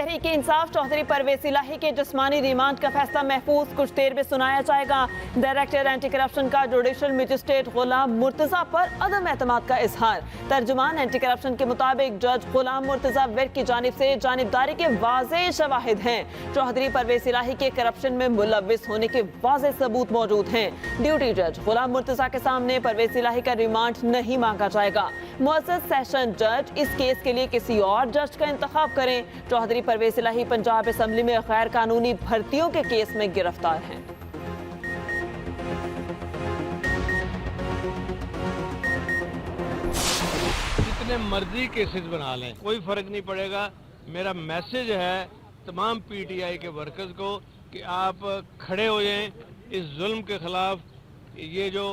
तहरीक इंसाफ चौधरी परवेज इलाही के जिस्मानी रिमांड का फैसला महफूज कुछ देर में सुनाया जाएगा। डायरेक्टर एंटी करप्शन का जुडिशल मजिस्ट्रेट गुलाम मुर्तजा पर अदम एतमाद का इजहार। तर्जुमान एंटी करप्शन के मुताबिक जज गुलाम मुर्तजा विर्क की जानिब से जानिबदारी के वाज़ेह शवाहिद हैं। चौधरी परवेज इलाही के करप्शन में मुलव्विस होने के वाज़ेह सबूत मौजूद हैं। ड्यूटी जज गुलाम मुर्तजा के सामने परवेज इलाही का रिमांड नहीं मांगा जाएगा। मुअज़्ज़ज़ सेशन जज इस केस के लिए किसी और जज का इंतखाब करें। चौधरी परवेज इलाही पंजाब असेंबली में गैर कानूनी भर्तियों के केस में गिरफ्तार हैं। जितने मर्जी केसेस बना लें, कोई फर्क नहीं पड़ेगा। मेरा मैसेज है तमाम पीटीआई के वर्कर्स को कि आप खड़े हो जाएं इस जुल्म के खिलाफ। ये जो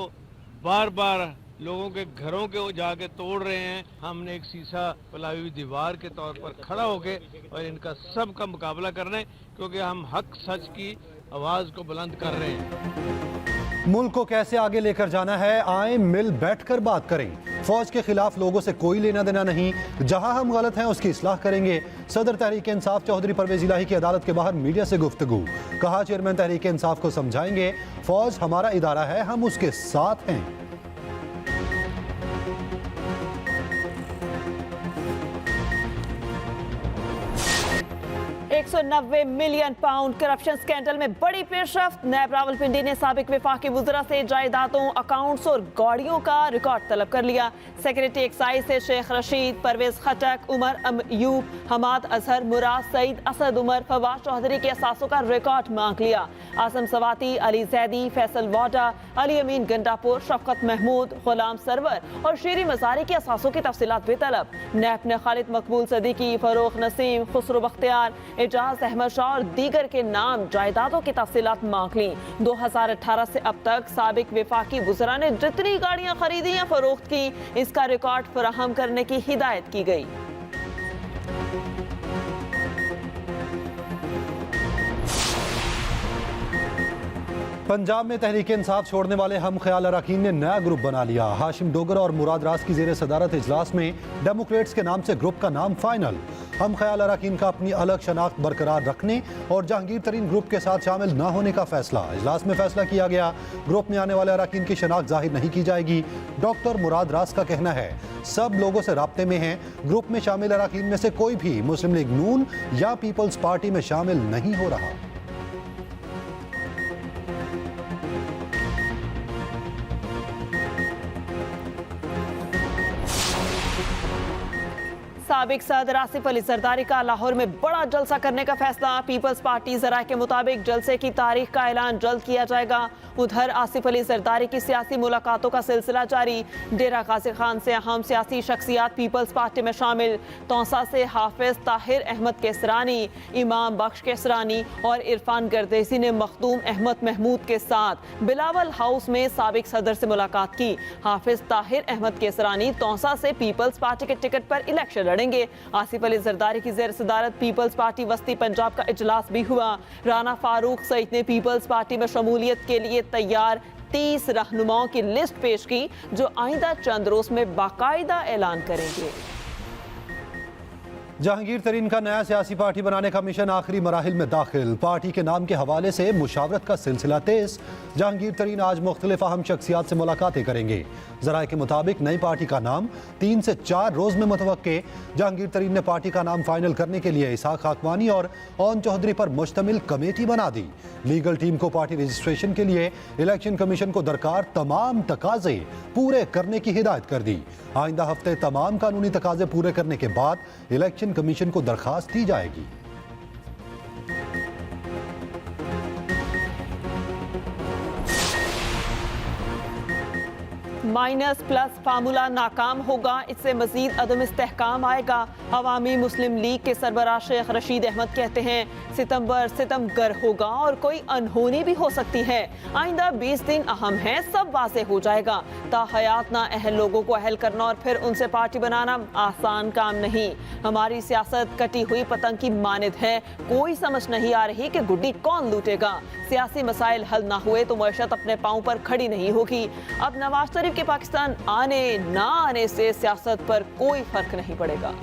बार बार लोगों के घरों के जाके तोड़ रहे हैं, हमने एक शीशा फैलाई हुई दीवार के तौर पर खड़ा होके और इनका सब का मुकाबला करना है, क्योंकि हम हक सच की आवाज़ को बुलंद कर रहे हैं। मुल्क को कैसे आगे लेकर जाना है, आए मिल बैठकर बात करें। फौज के खिलाफ लोगों से कोई लेना देना नहीं, जहां हम गलत हैं उसकी इस्लाह करेंगे। सदर तहरीक इंसाफ चौधरी परवेज इलाही की अदालत के बाहर मीडिया से गुफ्तगू। कहा चेयरमैन तहरीक इंसाफ को समझाएंगे, फौज हमारा इदारा है, हम उसके साथ हैं। 190 मिलियन पाउंड करप्शन स्कैंडल में बड़ी पेशरफ्त। नैब रावलपिंडी ने साबिक वफाकी वुज़रा से जायदादों, अकाउंट्स और गाड़ियों का रिकॉर्ड तलब कर लिया। सेक्रेटरी एक्साइज से शेख रशीद, परवेज खटक, उमर अयूब, हमाद अजहर, मुराद सईद, असद उमर, फवाद चौधरी के असासों का रिकॉर्ड मांग लिया। आसम सवाती, अली जैदी, फैसल वाडा, अली अमीन गंडापुर, शफकत महमूद, गुलाम सरवर और शीरी मजारी के असासों की तफसीलात भी तलब। नैब ने खालिद मकबूल सदीकी, फरोख नसीम, खुसरो बख्तियार, एजाज अहमद शाह और दीगर के नाम जायदादों की तफसीलात मांग ली। 2018 से अब तक साबिक वफाकी वुज़रा ने जितनी गाड़ियां खरीदी या फरोख्त की, इसका रिकॉर्ड फराहम करने की हिदायत की गई। पंजाब में तहरीक इंसाफ छोड़ने वाले हम ख्याल अरकान ने नया ग्रुप बना लिया। हाशिम डोगर और मुराद रास की जेर सदारत इजलास में डेमोक्रेट्स के नाम से ग्रुप का नाम फाइनल। हम ख्याल अरकान का अपनी अलग शनाख्त बरकरार रखने और जहांगीर तरीन ग्रुप के साथ शामिल न होने का फैसला। इजलास में फैसला किया गया, ग्रुप में आने वाले अरकान की शनाख्त जाहिर नहीं की जाएगी। डॉक्टर मुराद रास का कहना है सब लोगों से राब्ते में हैं। ग्रुप में शामिल अरकान में से कोई भी मुस्लिम लीग नून या पीपल्स पार्टी में शामिल नहीं हो रहा। साबिक सदर आसिफ अली जरदारी का लाहौर में बड़ा जलसा करने का फैसला। पीपल्स पार्टी जराए के मुताबिक जलसे की तारीख का ऐलान जल्द किया जाएगा। उधर आसिफ अली जरदारी की सियासी मुलाकातों का सिलसिला जारी। डेरा गाजी खान से अहम सियासी शख्सियात पीपल्स पार्टी में शामिल। तौसा से हाफिज ताहिर अहमद केसरानी, इमाम बख्श केसरानी और इरफान गर्देसी ने मखदूम अहमद महमूद के साथ बिलावल हाउस में साबिक सदर से मुलाकात की। हाफिज ताहिर अहमद केसरानी तौसा से पीपल्स पार्टी के टिकट पर इलेक्शन लड़ेंगे। आसिफ अली जरदारी की जेर सदारत पीपल्स पार्टी वस्ती पंजाब का इजलास भी हुआ। राना फारूक सईद ने पीपल्स पार्टी में शमूलियत के लिए तैयार 30 रहनुमाओं की लिस्ट पेश की, जो आइंदा चंद रोज में बाकायदा ऐलान करेंगे। जहांगीर तरीन का नया सियासी पार्टी बनाने का मिशन आखिरी मराहिल में दाखिल। पार्टी के नाम के हवाले से मुशावरत का सिलसिला तेज। जहांगीर तरीन आज मुख्तलिफ अहम शख्सियात से मुलाकातें करेंगे। जराए के मुताबिक नई पार्टी का नाम 3 से 4 रोज में मुतवक्के। जहांगीर तरीन ने पार्टी का नाम फाइनल करने के लिए इसाक खाकवानी और ओन चौधरी पर मुश्तमिल कमेटी बना दी। लीगल टीम को पार्टी रजिस्ट्रेशन के लिए इलेक्शन कमीशन को दरकार तमाम तकाजे पूरे करने की हिदायत कर दी। आइंदा हफ्ते तमाम कानूनी तकाजे पूरे करने के बाद इलेक्शन कमीशन को दरखास्त दी जाएगी। माइनस प्लस फार्मूला नाकाम होगा, इससे मजीद अदम इस्तेहकाम आएगा। अवामी मुस्लिम लीग के सरबराह शेख रशीद अहमद कहते हैं सितंबर सितमगर होगा और कोई अनहोनी भी हो सकती है। आइंदा 20 दिन अहम है, सब वाज़ेह हो जाएगा। ताहयात ना अहल लोगों को अहल करना और फिर उनसे पार्टी बनाना आसान काम नहीं। हमारी सियासत कटी हुई पतंग की मानिद है, कोई समझ नहीं आ रही कि गुड्डी कौन लूटेगा। सियासी मसाइल हल ना हुए तो मईशत अपने पाँव पर खड़ी नहीं होगी। अब नवाज शरीफ के पाकिस्तान आने ना आने से सियासत पर कोई फर्क नहीं पड़ेगा।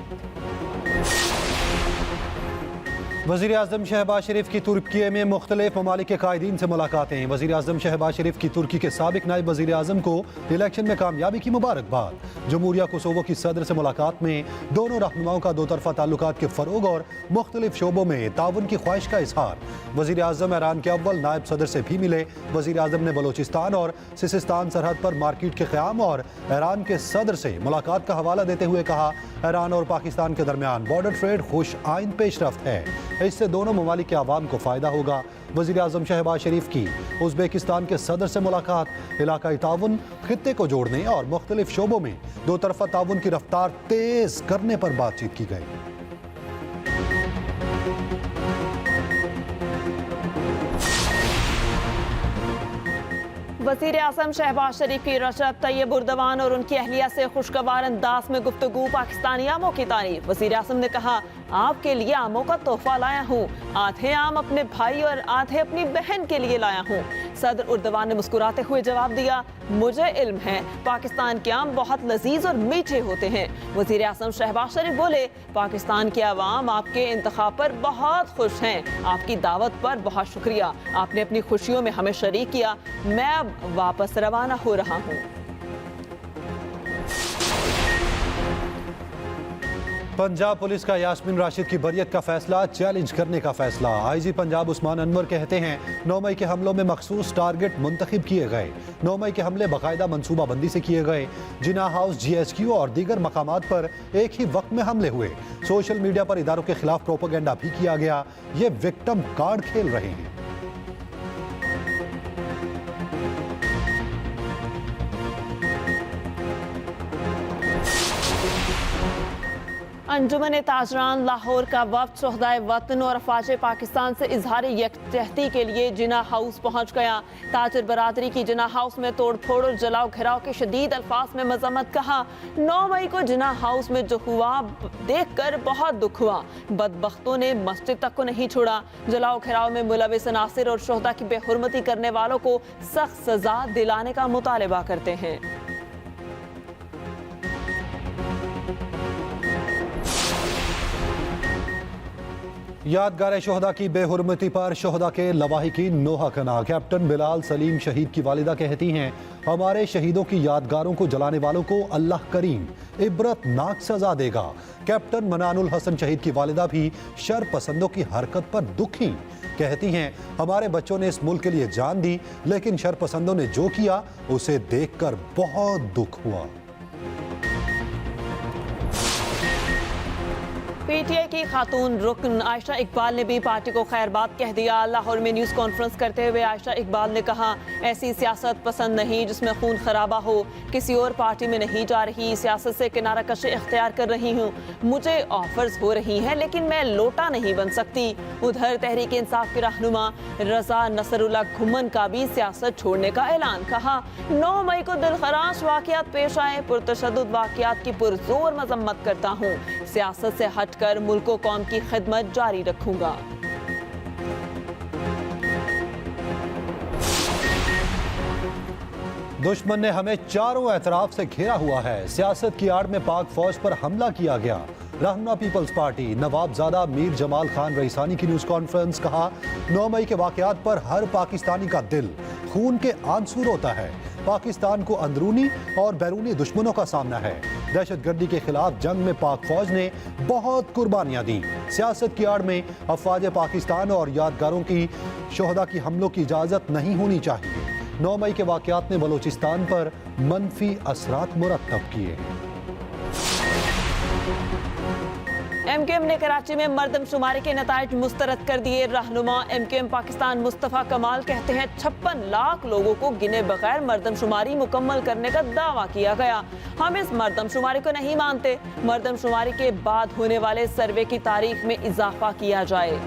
वज़ीर आज़म शहबाज शरीफ की तुर्की में मुख्तलिफ ममालिक के कायदीन से मुलाकातें। वज़ीर आज़म शहबाज शरीफ की तुर्की के साबिक नायब वज़ीर आज़म को इलेक्शन में कामयाबी की मुबारकबाद। जमहूरिया कोसोवो की सदर से मुलाकात में दोनों रहनुमाओं का दो तरफा ताल्लुकात के फ़रोग और मुख्तलिफ शोबों में ताउन की ख्वाहिश का इजहार। वज़ीर आज़म ईरान के अव्वल नायब सदर से भी मिले। वज़ीर आज़म ने बलोचिस्तान और सिस्तान सरहद पर मार्केट के क़याम और ईरान के सदर से मुलाकात का हवाला देते हुए कहा, ईरान और पाकिस्तान के दरमियान बॉर्डर ट्रेड खुश आइन पेशरफ्त है, इससे दोनों ममालिक के आवाम को फ़ायदा होगा। वज़ीर आज़म शहबाज शरीफ की उज़्बेकिस्तान के सदर से मुलाकात, इलाकाई ताउन, खित्ते को जोड़ने और मुख्तलिफ शोबों में दो तरफा ताउन की रफ्तार तेज़ करने पर बातचीत की गई। वज़ीर आज़म शहबाज शरीफ की रजब तैयब उर्दवान और उनकी अहलिया से खुशगवार अंदाज में गुफ्तगू, पाकिस्तानी आमों की तारीफ। वज़ीर आज़म ने कहा, आपके लिए आमों का तोहफा लाया हूँ, आधे आम अपने भाई और आधे अपनी बहन के लिए लाया हूँ। सदर उर्दवान ने मुस्कुराते हुए जवाब दिया, मुझे इल्म है पाकिस्तान के आम बहुत लजीज और मीठे होते हैं। वज़ीर आज़म शहबाज शरीफ बोले, पाकिस्तान के अवाम आपके इंतखाब पर बहुत खुश हैं, आपकी दावत पर बहुत शुक्रिया, आपने अपनी खुशियों में हमें शरीक किया। मैं अब वापस रवाना हो रहा हूँ। पंजाब पुलिस का यास्मीन राशिद की बरियत का फैसला चैलेंज करने का फैसला। आईजी पंजाब उस्मान अनवर कहते हैं, 9 मई के हमलों में मखसूस टारगेट मुंतखब किए गए। 9 मई के हमले बाकायदा मनसूबा बंदी से किए गए। जिना हाउस, GHQ और दीगर मकामात पर एक ही वक्त में हमले हुए। सोशल मीडिया पर इदारों के खिलाफ प्रोपेगेंडा भी किया गया। ये विक्टिम कार्ड खेल रहे हैं। अंजुमन ताजरान लाहौर का वफ्द शोहदाए वतन और अफवाज पाकिस्तान से इजहार यकजहती के लिए जिना हाउस पहुँच गया। ताजर बरादरी की जिना हाउस में तोड़ फोड़ और जलाओ घिराव के शदीद अल्फाज में मजम्मत। कहा, 9 मई को जिना हाउस में जो हुआ देख कर बहुत दुख हुआ। बदबख्तों ने मस्जिद तक को नहीं छोड़ा। जलाओ घिराव में मुलविस नासिर और शोहदा की बेहुरमती करने वालों को सख्त सजा दिलाने का मुतालबा करते हैं। यादगार शोहदा की बेहुरमती पर शोहदा के लवाहिकीन नोहा कना। कैप्टन बिलाल सलीम शहीद की वालिदा कहती हैं, हमारे शहीदों की यादगारों को जलाने वालों को अल्लाह करीम इबरतनाक सजा देगा। कैप्टन मनानुल हसन शहीद की वालिदा भी शर पसंदों की हरकत पर दुखी कहती हैं, हमारे बच्चों ने इस मुल्क के लिए जान दी, लेकिन शर पसंदों ने जो किया उसे देखकर बहुत दुख हुआ। पीटीआई की खातून रुकन आयशा इकबाल ने भी पार्टी को खैरबाद कह दिया। लाहौर में न्यूज़ कॉन्फ्रेंस करते हुए आयशा इकबाल ने कहा, ऐसी सियासत पसंद नहीं जिसमें खून खराबा हो। किसी और पार्टी में नहीं जा रही, सियासत से किनारा कशी इख्तियार कर रही हूँ। मुझे ऑफर्स हो रही हैं लेकिन मैं लोटा नहीं बन सकती। उधर तहरीक इंसाफ के रहनुमा रजा नसरुल्लाह घुमन का भी सियासत छोड़ने का ऐलान। कहा, 9 मई को दिलखराश वाक़यात पेश आए, पुरतशद्दुद वाक़यात की पुरजोर मजम्मत करता हूँ। सियासत से हट कर मुल्क व कौम की खिदमत जारी रखूंगा। दुश्मन ने हमें चारों एतराफ से घेरा हुआ है। सियासत की आड़ में पाक फौज पर हमला किया गया। रहनुमा पीपल्स पार्टी नवाबजादा मीर जमाल खान रईसानी की न्यूज़ कॉन्फ्रेंस। कहा, 9 मई के वाक़यात पर हर पाकिस्तानी का दिल खून के आंसू रोता है। पाकिस्तान को अंदरूनी और बैरूनी दुश्मनों का सामना है। दहशतगर्दी के खिलाफ जंग में पाक फौज ने बहुत कुर्बानियां दी। सियासत की आड़ में अफवाज पाकिस्तान और यादगारों की शोहदा की हमलों की इजाज़त नहीं होनी चाहिए। 9 मई के वाक़यात ने बलोचिस्तान पर मनफी असरात मुरतब किए हैं। MKM ने कराची में मर्दमशुमारी के नताइज मुस्तरद कर दिए। रहनुमा MKM पाकिस्तान मुस्तफ़ा कमाल कहते हैं, 56 लाख लोगों को गिने बगैर मर्दमशुमारी मुकम्मल करने का दावा किया गया। हम इस मर्दमशुमारी को नहीं मानते। मर्दमशुमारी के बाद होने वाले सर्वे की तारीख में इजाफा किया जाए।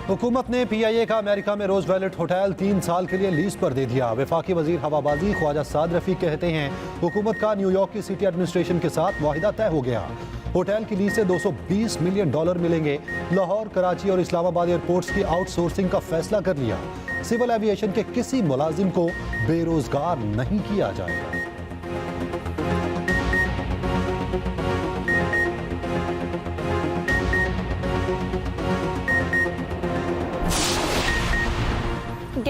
हुकूमत ने PIA का अमेरिका में रोजवेल्ट होटल 3 साल के लिए लीज पर दे दिया। वफाकी वजीर हवाबाजी ख्वाजा साद रफीक कहते हैं, हुकूमत का न्यूयॉर्क की सिटी एडमिनिस्ट्रेशन के साथ मुआहिदा तय हो गया। होटल की लीज से $220 मिलियन मिलेंगे। लाहौर, कराची और इस्लामाबाद एयरपोर्ट्स की आउटसोर्सिंग का फैसला कर लिया। सिविल एविएशन के किसी मुलाजिम को बेरोजगार नहीं किया जाएगा।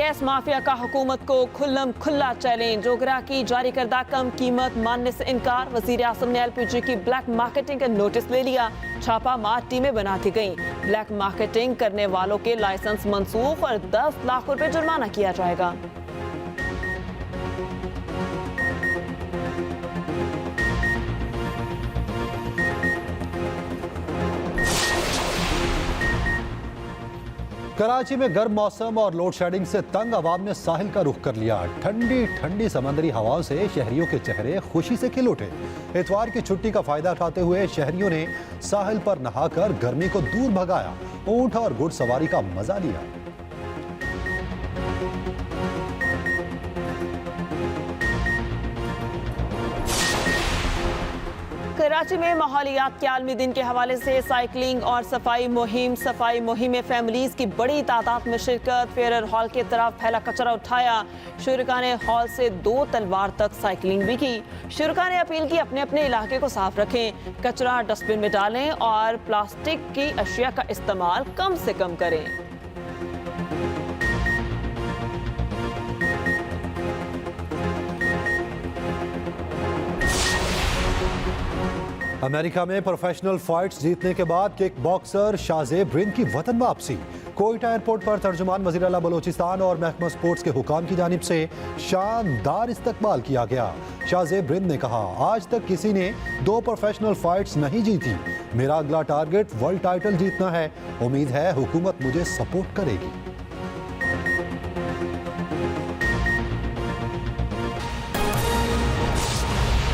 गैस माफिया का हुकूमत को खुल्लम खुल्ला चैलेंज। ओगरा की जारी करदा कम कीमत मानने से इनकार। वजीर आजम ने LPG की ब्लैक मार्केटिंग का नोटिस ले लिया। छापा मार टीमें बनाती गईं। ब्लैक मार्केटिंग करने वालों के लाइसेंस मंसूख और 10 लाख रुपए जुर्माना किया जाएगा। कराची में गर्म मौसम और लोड शेडिंग से तंग आवाम ने साहिल का रुख कर लिया। ठंडी ठंडी समंदरी हवाओं से शहरियों के चेहरे खुशी से खिल उठे। इतवार की छुट्टी का फायदा उठाते हुए शहरियों ने साहिल पर नहाकर गर्मी को दूर भगाया। ऊंट और घुड़सवारी का मजा लिया। कराची में माहौलियात के आलमी दिन के हवाले से साइकिलिंग और सफाई मुहिम में फैमिलीज की बड़ी तादाद में शिरकत। फेयर हॉल की तरफ फैला कचरा उठाया। शुरका ने हॉल से 2 तलवार तक साइकिलिंग भी की। शुरका ने अपील की अपने अपने इलाके को साफ रखें, कचरा डस्टबिन में डालें और प्लास्टिक की अशिया का इस्तेमाल कम से कम करें। अमेरिका में प्रोफेशनल फाइट्स जीतने के बाद किक बॉक्सर शाहजेब रिंद की वतन वापसी। कोयटा एयरपोर्ट पर तर्जुमान वज़ीर आला बलोचिस्तान और महकमा स्पोर्ट्स के हुकाम की जानिब से शानदार इस्तकबाल किया गया। शाहजेब रिंद ने कहा, आज तक किसी ने 2 प्रोफेशनल फाइट्स नहीं जीती। मेरा अगला टारगेट वर्ल्ड टाइटल जीतना है। उम्मीद है हुकूमत मुझे सपोर्ट करेगी।